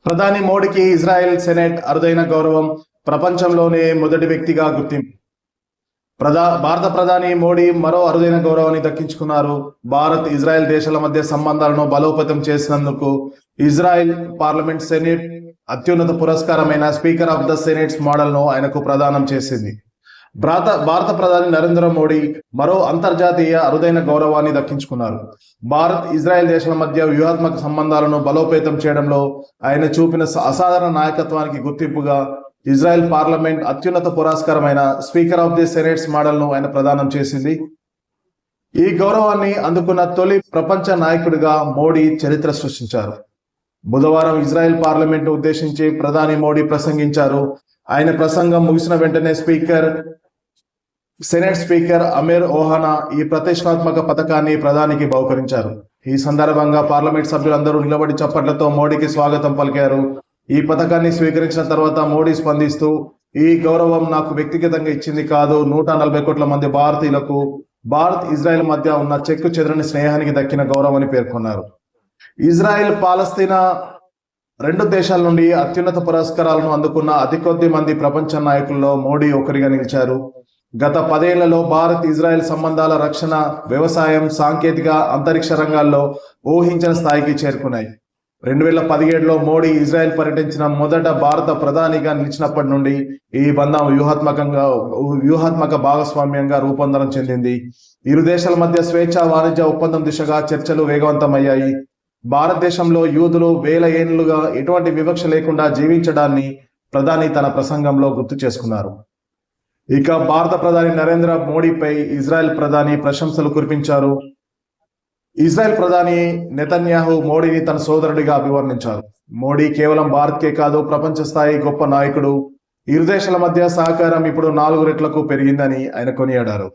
ప్రధాని మోడీకి Israel senate అరుదైన గౌరవం. ప్రపంచంలోనే మొదటి వ్యక్తిగా గుర్తింపు. భారత ప్రధాని మోడీ మరో అరుదైన గౌరవాన్ని దక్కించుకున్నారు. భారత్ ఇజ్రాయెల్ దేశాల మధ్య సంబంధాలను బలోపేతం చేసినందుకు ఇజ్రాయెల్ పార్లమెంట్ సెనెట్ అత్యున్నత పురస్కారమైన స్పీకర్ ఆఫ్ ద సెనెట్స్ మోడల్ ను ఆయనకు ప్రదానం చేసింది. భారత ప్రధాని నరేంద్ర మోడీ మరో అంతర్జాతీయ అరుదైన గౌరవాన్ని దక్కించుకున్నారు. భారత్ ఇజ్రాయెల్ దేశాల మధ్య వ్యూహాత్మక సంబంధాలను బలోపేతం చేయడంలో ఆయన చూపిన అసాధారణ నాయకత్వానికి గుర్తింపుగా ఇజ్రాయెల్ పార్లమెంట్ అత్యున్నత పురస్కారమైన స్పీకర్ ఆఫ్ ది సెనెట్స్ మోడల్ ను ఆయన ప్రదానం చేసింది. ఈ గౌరవాన్ని అందుకున్న తొలి ప్రపంచ నాయకుడిగా మోడీ చరిత్ర సృష్టించారు. బుధవారం ఇజ్రాయెల్ పార్లమెంట్ ఉద్దేశించి ప్రధాని మోడీ ప్రసంగించారు. ఆయన ప్రసంగం ముగిసిన వెంటనే సెనెట్ స్పీకర్ అమీర్ ఓహానా ఈ ప్రతిష్టాత్మక పథకాన్ని ప్రధానికి బహుకరించారు. ఈ సందర్భంగా పార్లమెంట్ సభ్యులందరూ నిలబడి చప్పట్లతో మోడీకి స్వాగతం పలికారు. ఈ పథకాన్ని స్వీకరించిన తర్వాత మోడీ స్పందిస్తూ, ఈ గౌరవం నాకు వ్యక్తిగతంగా ఇచ్చింది కాదు, 140 కోట్ల మంది భారతీయులకు భారత్ ఇజ్రాయెల్ మధ్య ఉన్న చెక్కు చెదరని స్నేహానికి దక్కిన గౌరవం అని పేర్కొన్నారు. ఇజ్రాయెల్ పాలస్తీనా రెండు దేశాల నుండి అత్యున్నత పురస్కారాలను అందుకున్న అతి కొద్ది మంది ప్రపంచ నాయకుల్లో మోడీ ఒకరిగా నిలిచారు. గత 10 ఏళ్లలో భారత్ ఇజ్రాయెల్ సంబంధాల రక్షణ, వ్యవసాయం, సాంకేతిక, అంతరిక్ష రంగాల్లో ఊహించిన స్థాయికి చేరుకున్నాయి. 2017లో మోడీ ఇజ్రాయెల్ పర్యటించిన మొదట భారత ప్రధానిగా నిలిచినప్పటి నుండి ఈ బంధం వ్యూహాత్మక భాగస్వామ్యంగా రూపాంతరం చెందింది. ఇరు దేశాల మధ్య స్వేచ్ఛ వాణిజ్య ఒప్పందం దిశగా చర్చలు వేగవంతమయ్యాయి. భారతదేశంలో యూదులు వేల ఏళ్లుగా ఎటువంటి వివక్ష లేకుండా జీవించడాన్ని ప్రధాని తన ప్రసంగంలో గుర్తు చేసుకున్నారు. ఇక భారత ప్రధాని నరేంద్ర మోడీపై ఇజ్రాయెల్ ప్రధాని ప్రశంసలు కురిపించారు. ఇజ్రాయెల్ ప్రధాని నెతన్యాహు మోడీని తన సోదరుడిగా అభివర్ణించారు. మోడీ కేవలం భారత్కే కాదు, ప్రపంచ స్థాయి గొప్ప నాయకుడు. ఇరు దేశాల మధ్య సహకారం ఇప్పుడు 4 రెట్లకు పెరిగిందని ఆయన కొనియాడారు.